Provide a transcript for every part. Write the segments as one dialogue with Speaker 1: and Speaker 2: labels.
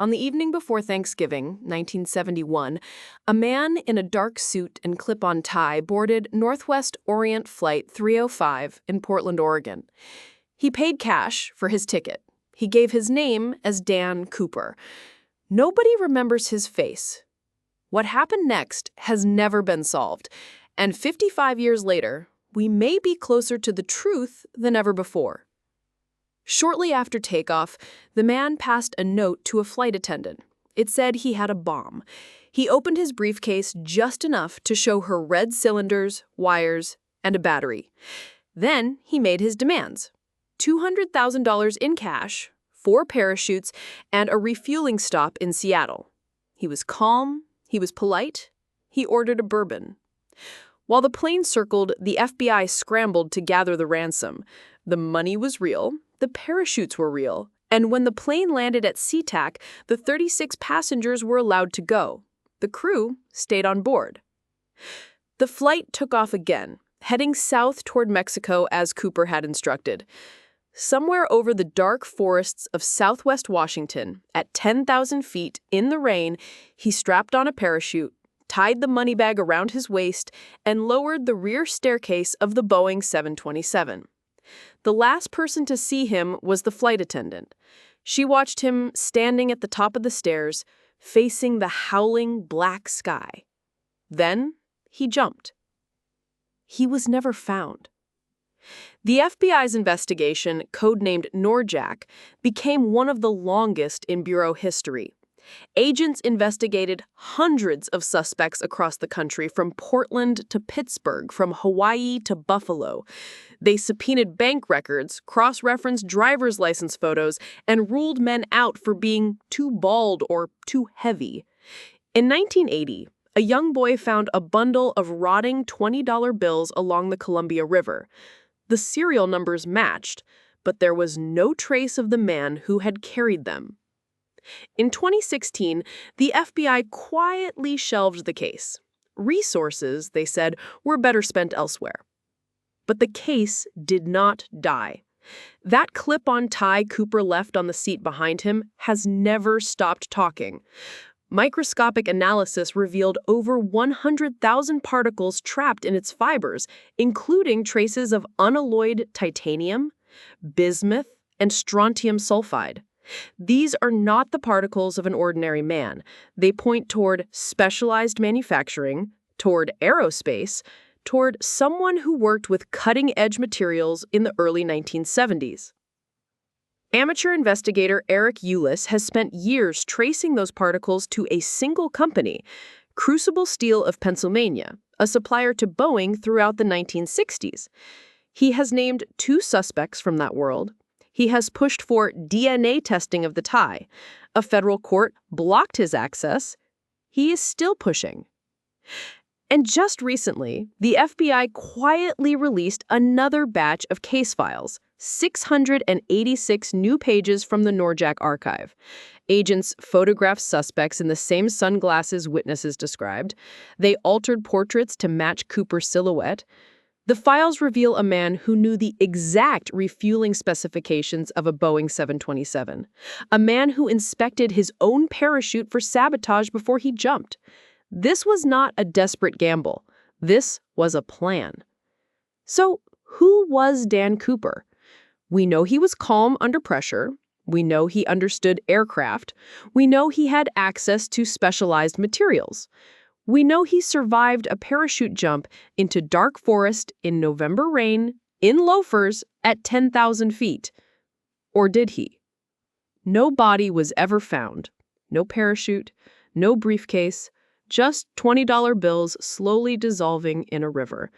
Speaker 1: On the evening before Thanksgiving, 1971, a man in a dark suit and clip-on tie boarded Northwest Orient Flight 305 in Portland, Oregon. He paid cash for his ticket. He gave his name as Dan Cooper. Nobody remembers his face. What happened next has never been solved, and 55 years later, we may be closer to the truth than ever before. Shortly after takeoff, the man passed a note to a flight attendant. It said he had a bomb. He opened his briefcase just enough to show her red cylinders, wires, and a battery. Then he made his demands: $200,000 in cash, 4 parachutes, and a refueling stop in Seattle. He was calm, he was polite, he ordered a bourbon. While the plane circled, the FBI scrambled to gather the ransom. The money was real, the parachutes were real, and when the plane landed at SeaTac, the 36 passengers were allowed to go. The crew stayed on board. The flight took off again, heading south toward Mexico as Cooper had instructed. Somewhere over the dark forests of southwest Washington, at 10,000 feet in the rain, he strapped on a parachute, tied the money bag around his waist, and lowered the rear staircase of the Boeing 727. The last person to see him was the flight attendant. She watched him standing at the top of the stairs, facing the howling black sky. Then he jumped. He was never found. The FBI's investigation, codenamed Norjack, became one of the longest in Bureau history. Agents investigated hundreds of suspects across the country, from Portland to Pittsburgh, from Hawaii to Buffalo. They subpoenaed bank records, cross-referenced driver's license photos, and ruled men out for being too bald or too heavy. In 1980, a young boy found a bundle of rotting $20 bills along the Columbia River. The serial numbers matched, but there was no trace of the man who had carried them. In 2016, the FBI quietly shelved the case. Resources, they said, were better spent elsewhere. But the case did not die. That clip-on tie Cooper left on the seat behind him has never stopped talking. Microscopic analysis revealed over 100,000 particles trapped in its fibers, including traces of unalloyed titanium, bismuth, and strontium sulfide. These are not the particles of an ordinary man. They point toward specialized manufacturing, toward aerospace, toward someone who worked with cutting-edge materials in the early 1970s. Amateur investigator Eric Eulis has spent years tracing those particles to a single company, Crucible Steel of Pennsylvania, a supplier to Boeing throughout the 1960s. He has named 2 suspects from that world. He has pushed for DNA testing of the tie. A federal court blocked his access. He is still pushing. And just recently, the FBI quietly released another batch of case files, 686 new pages from the Norjack archive. Agents photographed suspects in the same sunglasses witnesses described. They altered portraits to match Cooper's silhouette. The files reveal a man who knew the exact refueling specifications of a Boeing 727, a man who inspected his own parachute for sabotage before he jumped. This was not a desperate gamble. This was a plan. So, who was Dan Cooper? We know he was calm under pressure. We know he understood aircraft. We know he had access to specialized materials. We know he survived a parachute jump into dark forest in November rain, in loafers, at 10,000 feet. Or did he? No body was ever found. No parachute, no briefcase, just $20 bills slowly dissolving in a river,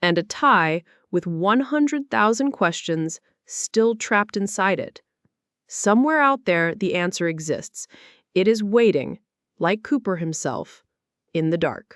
Speaker 1: and a tie with 100,000 questions still trapped inside it. Somewhere out there, the answer exists. It is waiting, like Cooper himself, in the dark.